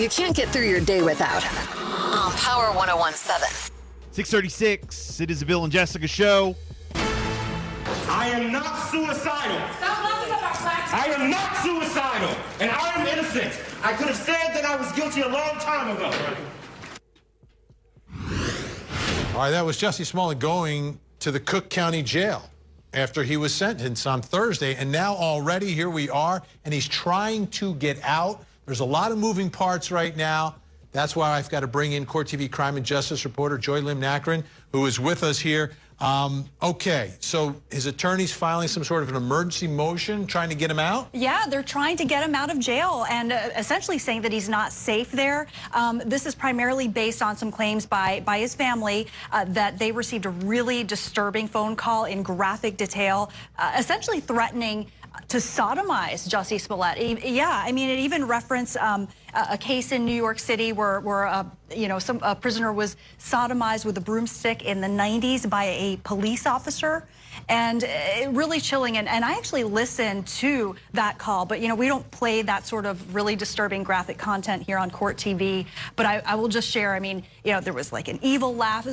you can't get through your day without. On Power 101.7. 6:36. It is the Bill and Jessica show. I am not suicidal. I am not suicidal, and I am innocent. I could have said that I was guilty a long time ago. All right, that was Jussie Smollett going to the Cook County Jail after he was sentenced on Thursday, and now already here we are, and he's trying to get out. There's a lot of moving parts right now. That's why I've got to bring in Court TV crime and justice reporter Joy Lim-Nakrin, who is with us here. Okay, so his attorney's filing some sort of an emergency motion trying to get him out? Yeah, they're trying to get him out of jail and essentially saying that he's not safe there. This is primarily based on some claims by his family that they received a really disturbing phone call in graphic detail, essentially threatening to sodomize Jussie Smollett. Yeah, I mean, it even referenced a case in New York City where a prisoner was sodomized with a broomstick in the 90s by a police officer, and really chilling. And I actually listened to that call, but we don't play that sort of really disturbing graphic content here on Court TV. But I will just share. I mean, there was like an evil laugh. It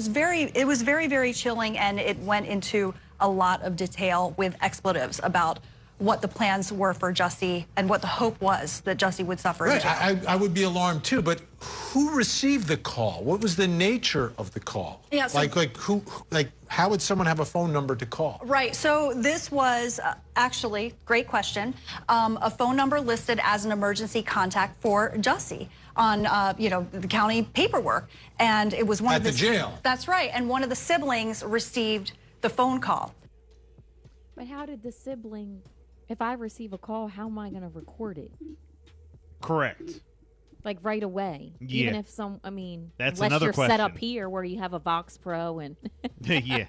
was very, very chilling, and it went into a lot of detail with expletives about what the plans were for Jussie and what the hope was that Jussie would suffer. Right, I would be alarmed too, but who received the call? What was the nature of the call? Yeah, so how would someone have a phone number to call? Right, so this was actually, great question, a phone number listed as an emergency contact for Jussie on, the county paperwork. And it was one at of the jail. That's right, and one of the siblings received the phone call. But how did the sibling, if I receive a call, how am I going to record it? Correct. Like right away. Yeah. Even if That's unless another you're question. set up here where you have a Vox Pro and Yeah.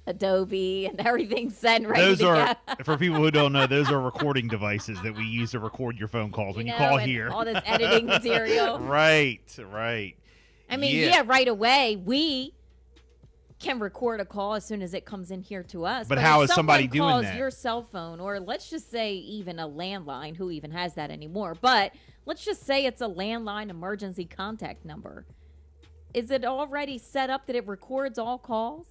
Adobe and everything's set and ready Those to are, go. for people who don't know, those are recording devices that we use to record your phone calls when you call and here. all this editing material. Right. I mean, yeah, right away, we can record a call as soon as it comes in here to us. But how if is somebody someone doing calls that? your cell phone, or let's just say even a landline, who even has that anymore, but let's just say it's a landline emergency contact number. Is it already set up that it records all calls?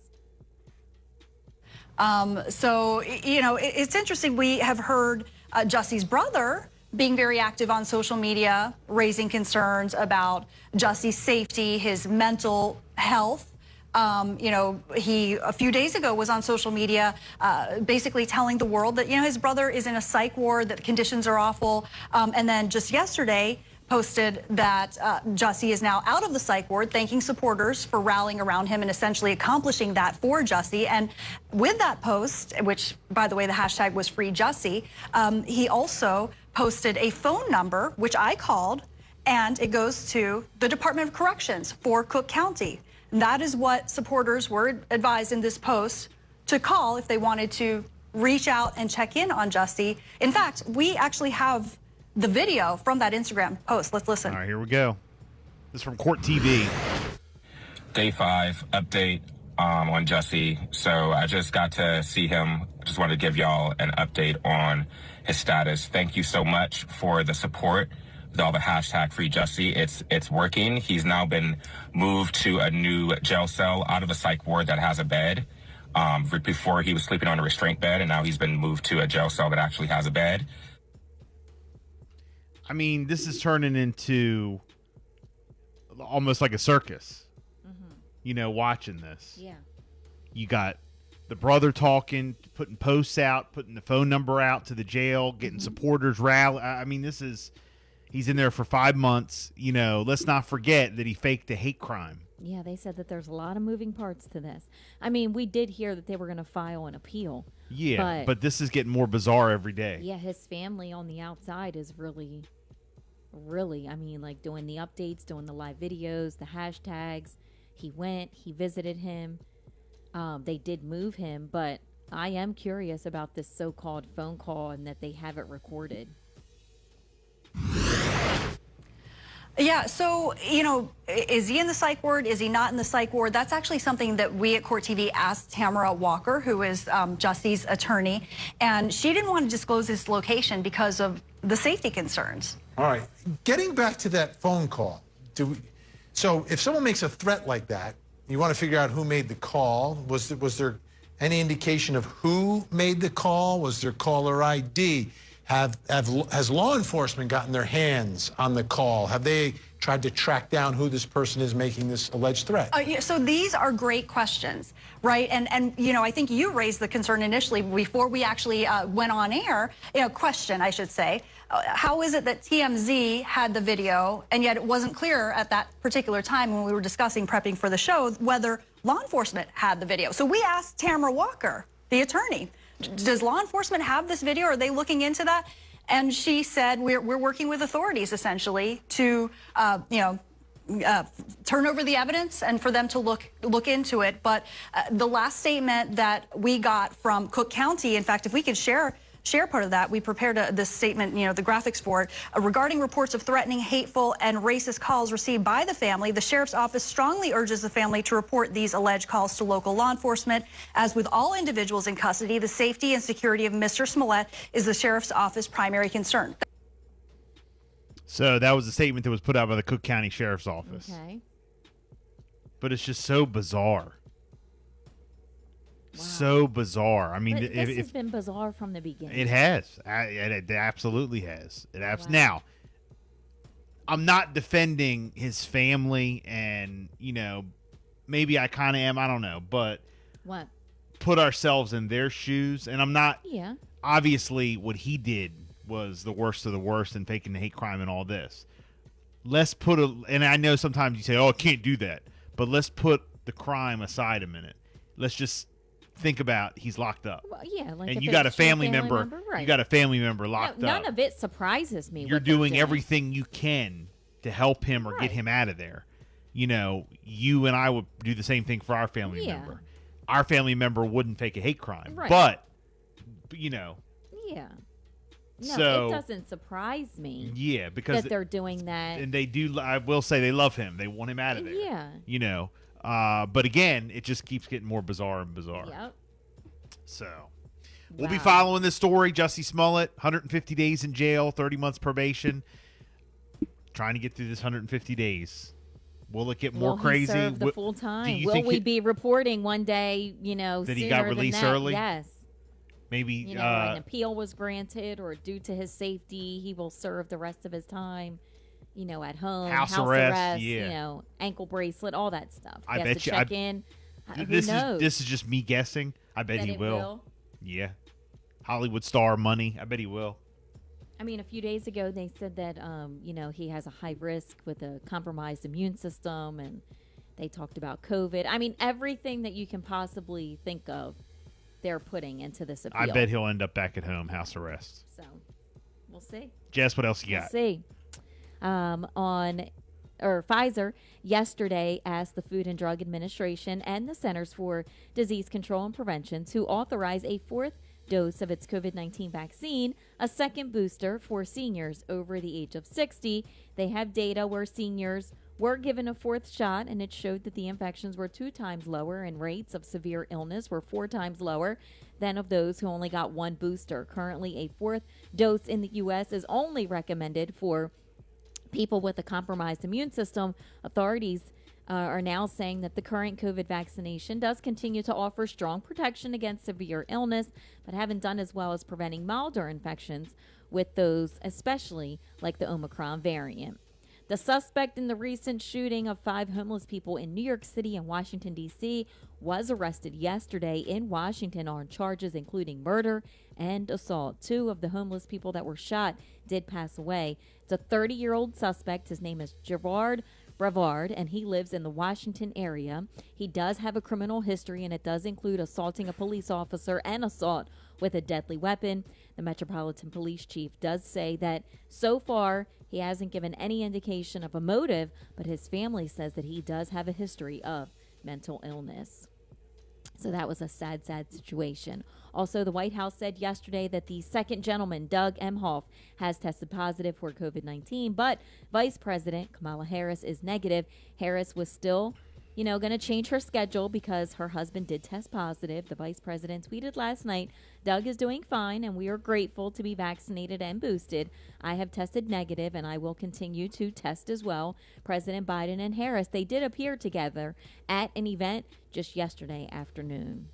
So, it's interesting. We have heard Jussie's brother being very active on social media, raising concerns about Jussie's safety, his mental health. He a few days ago was on social media basically telling the world that, his brother is in a psych ward, that the conditions are awful. And then just yesterday posted that Jussie is now out of the psych ward, thanking supporters for rallying around him and essentially accomplishing that for Jussie. And with that post, which, by the way, the hashtag was Free Jussie, he also posted a phone number, which I called, and it goes to the Department of Corrections for Cook County. And that is what supporters were advised in this post to call if they wanted to reach out and check in on Jussie. In fact, we actually have the video from that Instagram post. Let's listen. All right, here we go. This is from Court TV. Day 5 update on Jussie. So I just got to see him. Just wanted to give y'all an update on his status. Thank you so much for the support with all the hashtag Free Jussie. It's working. He's now been moved to a new jail cell out of a psych ward that has a bed. Before he was sleeping on a restraint bed, and now he's been moved to a jail cell that actually has a bed. I mean, this is turning into almost like a circus. Watching this. Yeah. You got the brother talking, putting posts out, putting the phone number out to the jail, getting supporters rally. I mean, he's in there for 5 months. Let's not forget that he faked a hate crime. Yeah, they said that there's a lot of moving parts to this. I mean, we did hear that they were going to file an appeal. Yeah, but this is getting more bizarre every day. Yeah, his family on the outside is really, I mean, like doing the updates, doing the live videos, the hashtags. He went, he visited him. They did move him, but I am curious about this so-called phone call and that they have it recorded. Yeah, so, is he in the psych ward? Is he not in the psych ward? That's actually something that we at Court TV asked Tamara Walker, who is Jussie's attorney, and she didn't want to disclose his location because of the safety concerns. All right. Getting back to that phone call, so if someone makes a threat like that, you want to figure out who made the call. Was there any indication of who made the call? Was there caller ID? Has law enforcement gotten their hands on the call? Have they tried to track down who this person is making this alleged threat? So these are great questions, right? And you know, I think you raised the concern initially before we actually went on air. Question, I should say. How is it that TMZ had the video and yet it wasn't clear at that particular time when we were discussing prepping for the show whether law enforcement had the video? So we asked Tamara Walker, the attorney, does law enforcement have this video? Are they looking into that? And she said, we're working with authorities essentially to, turn over the evidence and for them to look into it. But the last statement that we got from Cook County, in fact, if we could share part of that, we prepared this statement, the graphics for it, regarding reports of threatening, hateful, and racist calls received by the family. The sheriff's office strongly urges the family to report these alleged calls to local law enforcement. As with all individuals in custody, the safety and security of Mr. Smollett is the sheriff's office primary concern. So that was a statement that was put out by the Cook County Sheriff's Office. Okay. But it's just so bizarre. Wow. So bizarre. I mean, But this has been bizarre from the beginning. It has. It absolutely has. Wow. Now, I'm not defending his family, and maybe I kind of am. I don't know, but What? put ourselves in their shoes, and I'm not. Yeah. Obviously, what he did was the worst of the worst, and faking the hate crime and all this. Let's put and I know sometimes you say, "Oh, I can't do that," but let's put the crime aside a minute. Let's just think about he's locked up. Well, yeah, like and if you got a it's your family member. right. You got a family member locked None up. of it surprises me. You're what they're doing everything you can to help him or Right. get him out of there. You and I would do the same thing for our family Yeah. member. Our family member wouldn't fake a hate crime, Right. but Yeah. No, So- it doesn't surprise me yeah, because that they're doing that. and they do. I will say they love him. They want him out of there. Yeah. But again, it just keeps getting more bizarre and bizarre. Yep. So we'll be Wow. following this story. Jussie Smollett, 150 days in jail, 30 months probation. Trying to get through this 150 days. Will it get more Will crazy? He serve the Wi- full do time? you Will think we it- be reporting one day? That he sooner got than released that? early? Yes. Maybe An appeal was granted, or due to his safety, he will serve the rest of his time. At home, House arrest, yeah. Ankle bracelet, all that stuff. I He has bet to you- check in. Who this knows? is just me guessing. I bet That he it will. Yeah. Hollywood star money. I bet he will. I mean, a few days ago, they said that, he has a high risk with a compromised immune system, and they talked about COVID. I mean, everything that you can possibly think of, they're putting into this appeal. I bet he'll end up back at home, house arrest. So, we'll see. Jess, what else you We'll got? see. Pfizer yesterday asked the Food and Drug Administration and the Centers for Disease Control and Prevention to authorize a fourth dose of its COVID-19 vaccine, a second booster for seniors over the age of 60. They have data where seniors were given a fourth shot, and it showed that the infections were 2 times lower and rates of severe illness were 4 times lower than of those who only got one booster. Currently, a fourth dose in the U.S. is only recommended for people with a compromised immune system. Authorities are now saying that the current COVID vaccination does continue to offer strong protection against severe illness, but haven't done as well as preventing milder infections with those, especially like the Omicron variant. The suspect in the recent shooting of 5 homeless people in New York City and Washington, D.C. was arrested yesterday in Washington on charges including murder and assault. 2 of the homeless people that were shot did pass away. It's a 30-year-old suspect. His name is Gerard Brevard, and he lives in the Washington area. He does have a criminal history, and it does include assaulting a police officer and assault with a deadly weapon. The Metropolitan Police Chief does say that so far he hasn't given any indication of a motive, but his family says that he does have a history of mental illness. So that was a sad, sad situation. Also, the White House said yesterday that the second gentleman, Doug Emhoff, has tested positive for COVID-19, but Vice President Kamala Harris is negative. Harris was still going to change her schedule because her husband did test positive. The vice president tweeted last night, Doug is doing fine and we are grateful to be vaccinated and boosted. I have tested negative and I will continue to test as well. President Biden and Harris, they did appear together at an event just yesterday afternoon.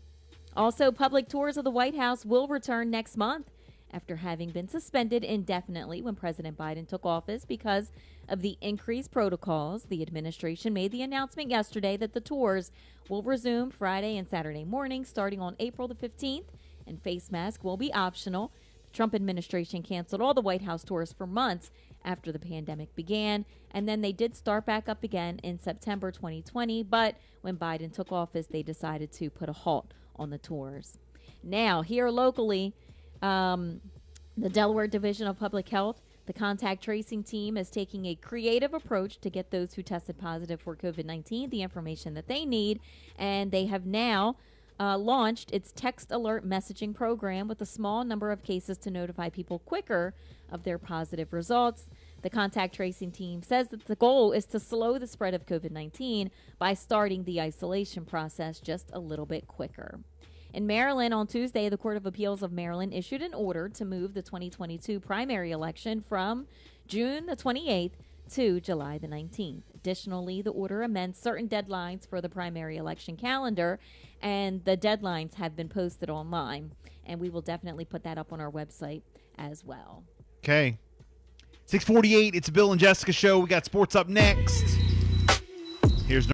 Also, public tours of the White House will return next month after having been suspended indefinitely when President Biden took office because of the increased protocols. The administration made the announcement yesterday that the tours will resume Friday and Saturday mornings starting on April the 15th, and face masks will be optional. The Trump administration canceled all the White House tours for months after the pandemic began, and then they did start back up again in September 2020, but when Biden took office, they decided to put a halt on the tours. Now, here locally, the Delaware Division of Public Health, the contact tracing team, is taking a creative approach to get those who tested positive for COVID-19 the information that they need, and they have now launched its text alert messaging program with a small number of cases to notify people quicker of their positive results. The contact tracing team says that the goal is to slow the spread of COVID-19 by starting the isolation process just a little bit quicker. In Maryland, on Tuesday, the Court of Appeals of Maryland issued an order to move the 2022 primary election from June the 28th to July the 19th. Additionally, the order amends certain deadlines for the primary election calendar, and the deadlines have been posted online, and we will definitely put that up on our website as well. Okay. 6:48, it's a Bill and Jessica show. We got sports up next.